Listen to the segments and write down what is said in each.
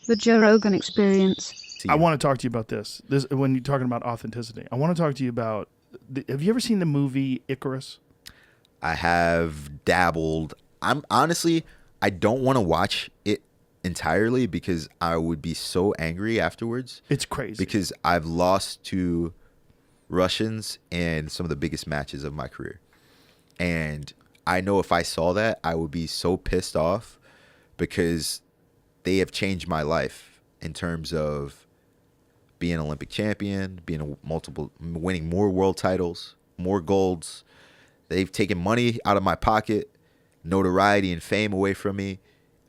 The Joe Rogan Experience. I want to talk to you about this. When you're talking about authenticity, I want to talk to you about. Have you ever seen the movie Icarus? I have dabbled. I don't want to watch it entirely because I would be so angry afterwards. It's crazy. Because I've lost to Russians in some of the biggest matches of my career. And I know if I saw that, I would be so pissed off because they have changed my life in terms of being an Olympic champion, winning more world titles, more golds. They've taken money out of my pocket, notoriety and fame away from me,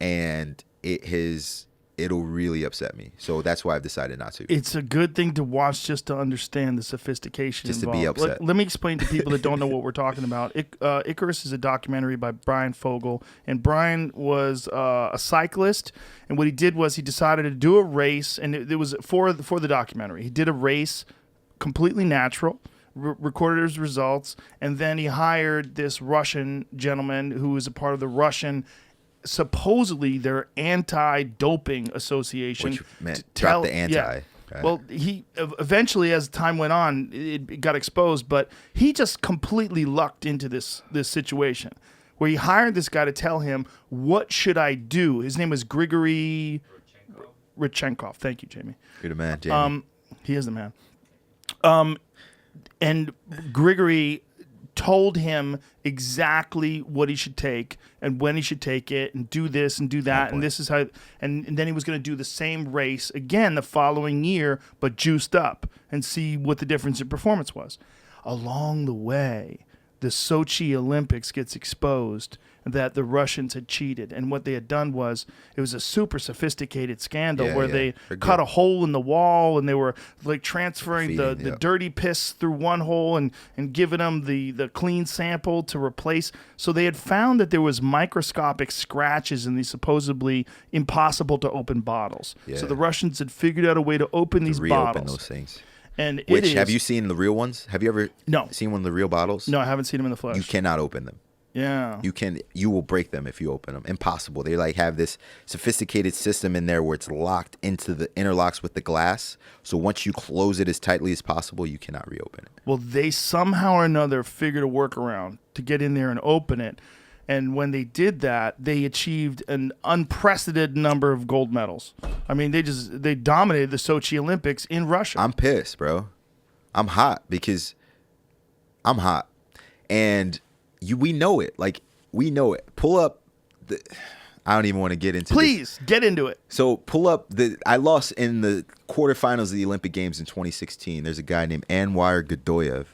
and it'll really upset me. So that's why I've decided not to. It's a good thing to watch just to understand the sophistication just involved. To be upset. Let me explain to people that don't know what we're talking about. Icarus is a documentary by Brian Fogel, and Brian was a cyclist, and what he did was he decided to do a race, and it was for the documentary. He did a race completely natural, recorded his results, and then he hired this Russian gentleman who was a part of the Russian supposedly their anti-doping association. Which meant drop the anti. Yeah. Right. Well, he eventually, as time went on, it got exposed, but he just completely lucked into this situation where he hired this guy to tell him, what should I do? His name was Grigory Rodchenkov. Thank you, Jamie. You're the man, Jamie. He is the man. And Grigory told him exactly what he should take and when he should take it and do this and do that. And this is how, and then he was going to do the same race again the following year, but juiced up and see what the difference in performance was. Along the way, the Sochi Olympics gets exposed that the Russians had cheated. And what they had done was, it was a super sophisticated scandal where they cut a hole in the wall and they were like transferring the dirty piss through one hole and giving them the clean sample to replace. So they had found that there was microscopic scratches in these supposedly impossible to open bottles. So the Russians had figured out a way to open these bottles. Those things. And have you seen the real ones? Have you ever seen one of the real bottles? No, I haven't seen them in the flesh. You cannot open them. Yeah. You will break them if you open them. Impossible. They like have this sophisticated system in there where it's locked into the interlocks with the glass. So once you close it as tightly as possible, you cannot reopen it. Well, they somehow or another figured a workaround to get in there and open it. And when they did that, they achieved an unprecedented number of gold medals. I mean, they dominated the Sochi Olympics in Russia. I'm pissed, bro. I'm hot because I'm hot. And we know it. Like, we know it. Pull up I don't even want to get into Please, get into it. So pull up I lost in the quarterfinals of the Olympic Games in 2016. There's a guy named Anwar Godoyev.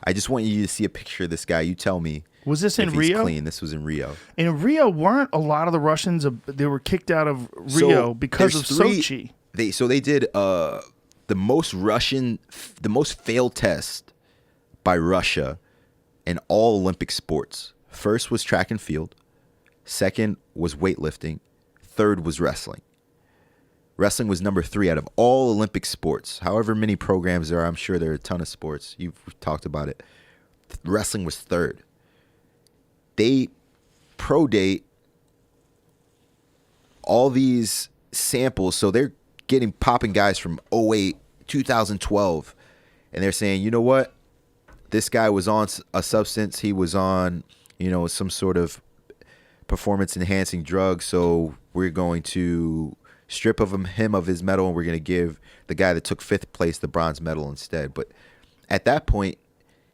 I just want you to see a picture of this guy. You tell me. Was this in Rio? Clean. This was in Rio. In Rio, weren't a lot of the Russians, they were kicked out of Rio because of Sochi. They did the most failed test by Russia in all Olympic sports. First was track and field. Second was weightlifting. Third was wrestling. Wrestling was number 3 out of all Olympic sports. However many programs there are, I'm sure there are a ton of sports. You've talked about it. Wrestling was 3rd. They pro-date all these samples. So they're popping guys from 2008, 2012. And they're saying, you know what? This guy was on a substance. He was on, some sort of performance-enhancing drug. So we're going to strip him of his medal, and we're going to give the guy that took 5th place the bronze medal instead. But at that point,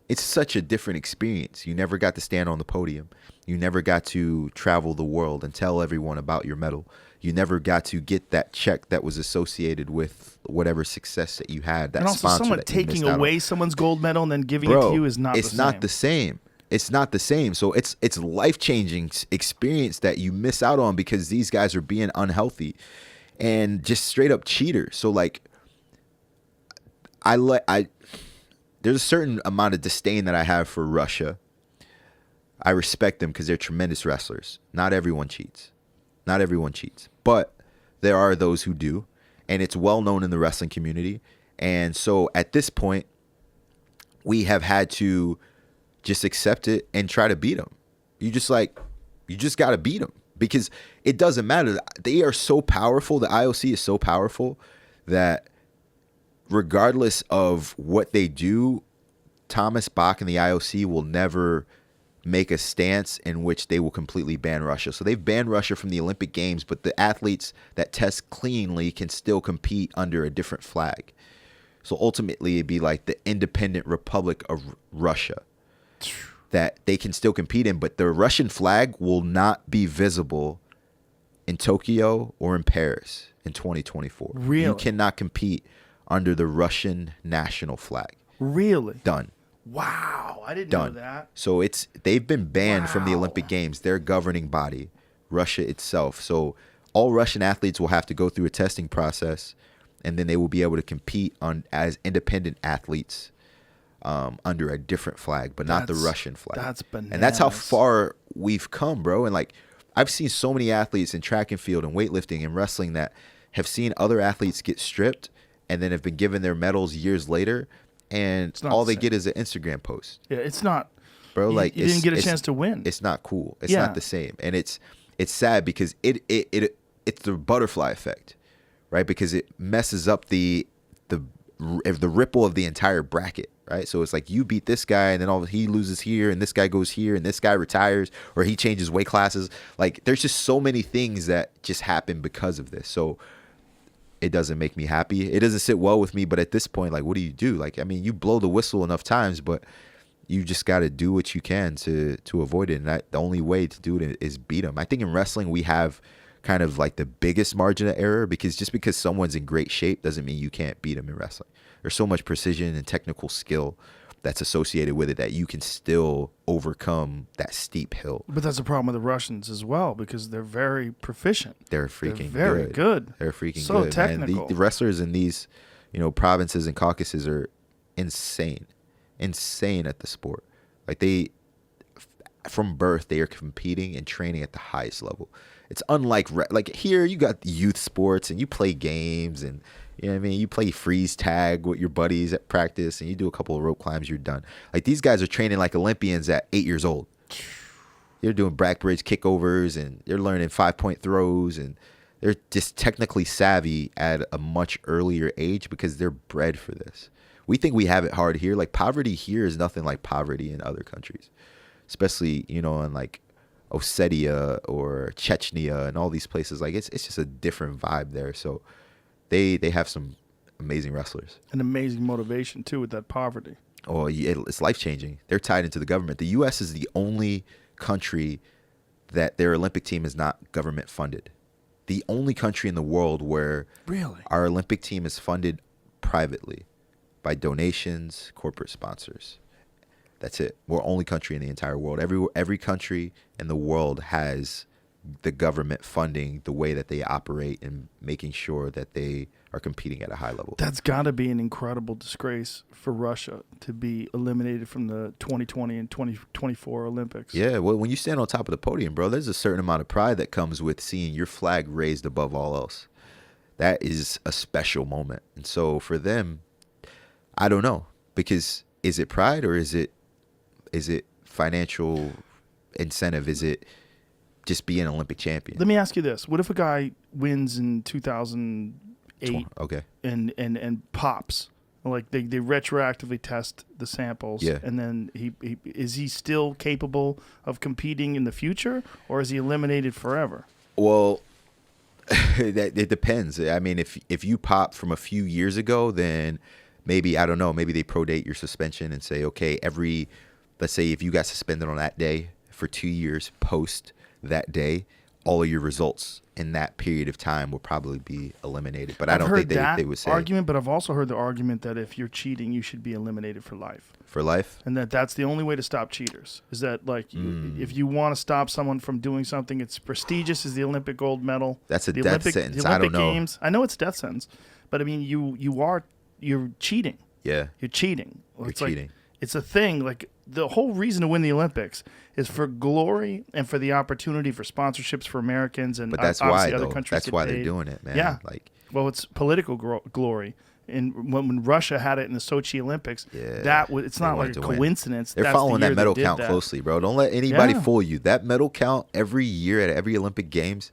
it's such a different experience. You never got to stand on the podium. You never got to travel the world and tell everyone about your medal. You never got to get that check that was associated with whatever success that you had. That and also, sponsor someone that you taking missed out away on. someone's gold medal and then giving it to you is not the same. It's not the same. It's not the same. So it's life-changing experience that you miss out on because these guys are being unhealthy and just straight up cheaters. So like, there's a certain amount of disdain that I have for Russia. I respect them because they're tremendous wrestlers. Not everyone cheats. But there are those who do. And it's well known in the wrestling community. And so at this point, we have had to just accept it and try to beat them. You just got to beat them because it doesn't matter. They are so powerful. The IOC is so powerful that regardless of what they do, Thomas Bach and the IOC will never make a stance in which they will completely ban Russia. So they've banned Russia from the Olympic Games, but the athletes that test cleanly can still compete under a different flag. So ultimately, it'd be like the independent Republic of Russia that they can still compete in, but the Russian flag will not be visible in Tokyo or in Paris in 2024. Really? You cannot compete under the Russian national flag. Really? Done. Wow, I didn't Done. know that. So they've been banned from the Wow. Olympic Games, their governing body, Russia itself. So all Russian athletes will have to go through a testing process, and then they will be able to compete as independent athletes under a different flag, but not the Russian flag. That's bananas. And that's how far we've come, bro. And like, I've seen so many athletes in track and field and weightlifting and wrestling that have seen other athletes get stripped and then have been given their medals years later, and all they get is an Instagram post. Yeah, it's not, bro. Like, you didn't get a chance to win. It's not cool. It's not the same, and it's sad because it's the butterfly effect, right? Because it messes up the ripple of the entire bracket, right? So it's like you beat this guy, and then he loses here, and this guy goes here, and this guy retires, or he changes weight classes. Like, there's just so many things that just happen because of this. So it doesn't make me happy. It doesn't sit well with me. But at this point, like, what do you do? Like, I mean, you blow the whistle enough times, but you just got to do what you can to avoid it. And the only way to do it is beat them. I think in wrestling, we have kind of like the biggest margin of error, because just because someone's in great shape doesn't mean you can't beat them in wrestling. There's so much precision and technical skill that's associated with it that you can still overcome that steep hill. But that's the problem with the Russians as well, because they're very proficient. They're freaking very good. They're freaking so good. technical. Man. The wrestlers in these, provinces and caucuses are insane at the sport. Like, from birth, they are competing and training at the highest level. It's unlike like here, you got youth sports and you play games and you play freeze tag with your buddies at practice and you do a couple of rope climbs, you're done. Like, these guys are training like Olympians at 8 years old. They're doing back bridge kickovers and they're learning 5-point throws, and they're just technically savvy at a much earlier age because they're bred for this. We think we have it hard here. Like, poverty here is nothing like poverty in other countries, especially, in like Ossetia or Chechnya and all these places. Like, it's just a different vibe there. So they have some amazing wrestlers. An amazing motivation too with that poverty. Oh, it's life-changing. They're tied into the government. The U.S. is the only country that their Olympic team is not government funded. The only country in the world where Really? our Olympic team is funded privately by donations, corporate sponsors. That's it. We're the only country in the entire world. Every country in the world has the government funding the way that they operate and making sure that they are competing at a high level. That's got to be an incredible disgrace for Russia to be eliminated from the 2020 and 2024 Olympics. Yeah, well, when you stand on top of the podium, bro, there's a certain amount of pride that comes with seeing your flag raised above all else. That is a special moment. And so for them, I don't know, because is it pride or is it financial incentive? Is it just being an Olympic champion? Let me ask you this. What if a guy wins in 2008 Okay. and pops? Like they retroactively test the samples, Yeah. and then he is he still capable of competing in the future, or is he eliminated forever? Well, it depends. I mean, if you pop from a few years ago, then maybe, I don't know, maybe they prodate your suspension and say, okay, let's say if you got suspended on that day for 2 years post that day, all of your results in that period of time will probably be eliminated. But I don't think they would say argument, but I've also heard the argument that if you're cheating, you should be eliminated for life. For life? And that's the only way to stop cheaters. Is that like if you want to stop someone from doing something, it's prestigious as the Olympic gold medal. That's a the death sentence. The Olympic I don't know. Games. I know it's death sentence, but I mean you're cheating. Yeah. You're cheating. You're It's cheating. Like, it's a thing. Like, the whole reason to win the Olympics is for glory and for the opportunity for sponsorships for Americans and But that's obviously why, other though. countries. That's get why paid. they're doing it, man. Yeah. Like, well, it's political glory, when Russia had it in the Sochi Olympics. Yeah, it's not like a coincidence. They're following that medal count closely, bro. Don't let anybody fool you. That medal count every year at every Olympic Games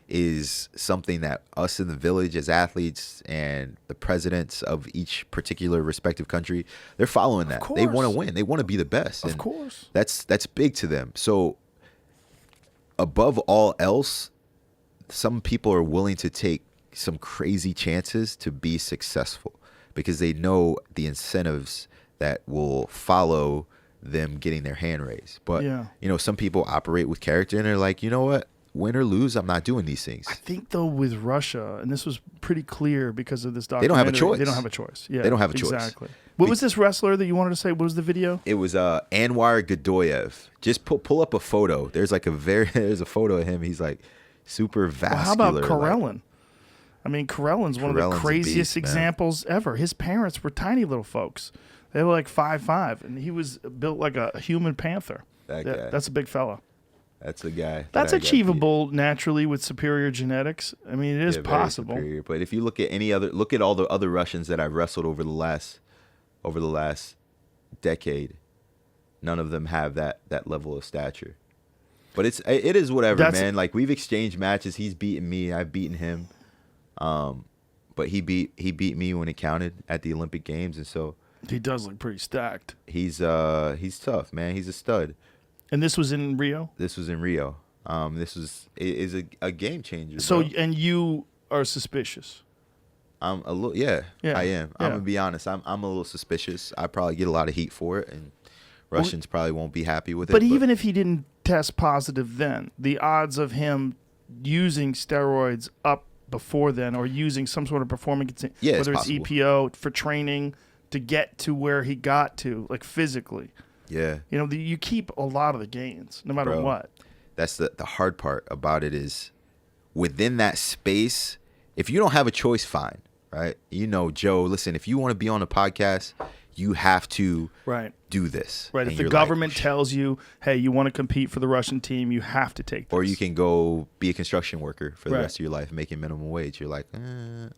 is something that us in the village as athletes and the presidents of each particular respective country, they're following that. They want to win. They want to be the best. Of course. That's big to them. So above all else, some people are willing to take some crazy chances to be successful because they know the incentives that will follow them getting their hand raised. But, some people operate with character and they're like, you know what? Win or lose, I'm not doing these things. I think, though, with Russia, and this was pretty clear because of this documentary. They don't have a choice. They don't have a choice. Yeah, they don't have a choice. Exactly. What was this wrestler that you wanted to say? What was the video? It was Anwar Gadoyev. Just pull up a photo. There's like there's a photo of him. He's like super vascular. Well, how about Karelin? I mean, Karelin's one of the craziest examples ever. His parents were tiny little folks. They were like 5'5", and he was built like a human panther. That guy. That's a big fella. That's the guy. That's achievable naturally with superior genetics. I mean, it is possible. Superior. But if you look at all the other Russians that I've wrestled over the last decade, none of them have that level of stature. But it is whatever, man. Like, we've exchanged matches. He's beaten me. I've beaten him. But he beat me when it counted at the Olympic Games, and so he does look pretty stacked. He's tough, man. He's a stud. And this was in Rio? This was in Rio. This is a game changer. So, bro. And you are suspicious? I'm a little, I am. Yeah. I'm gonna be honest. I'm a little suspicious. I probably get a lot of heat for it, and Russians probably won't be happy with it. But even if he didn't test positive then, the odds of him using steroids up before then, or using some sort of performance, whether it's EPO for training to get to where he got to, like physically. Yeah. You keep a lot of the gains, no matter what. That's the hard part about it is within that space, if you don't have a choice, fine, right? Joe, listen, if you want to be on a podcast, you have to do this. Right. If the government tells you, hey, you want to compete for the Russian team, you have to take this. Or you can go be a construction worker for the rest of your life making minimum wage. You're like,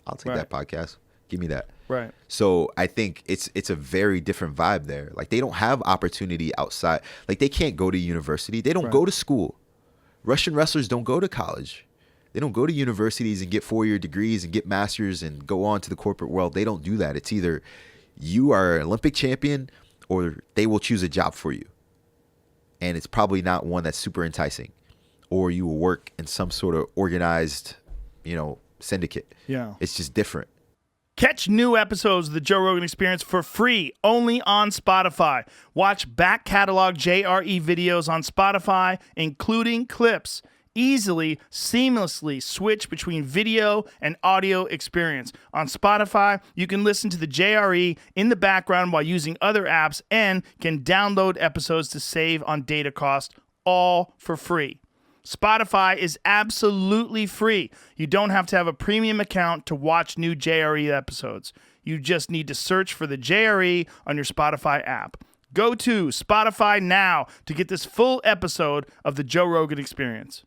I'll take that podcast. Give me that. Right. So I think it's a very different vibe there. Like, they don't have opportunity outside. Like, they can't go to university. They don't go to school. Russian wrestlers don't go to college. They don't go to universities and get 4-year degrees and get masters and go on to the corporate world. They don't do that. It's either you are an Olympic champion or they will choose a job for you. And it's probably not one that's super enticing. Or you will work in some sort of organized, syndicate. Yeah. It's just different. Catch new episodes of the Joe Rogan Experience for free only on Spotify. Watch back catalog JRE videos on Spotify, including clips. Easily, seamlessly switch between video and audio experience. On Spotify, you can listen to the JRE in the background while using other apps and can download episodes to save on data cost, all for free. Spotify is absolutely free. You don't have to have a premium account to watch new JRE episodes. You just need to search for the JRE on your Spotify app. Go to Spotify now to get this full episode of the Joe Rogan Experience.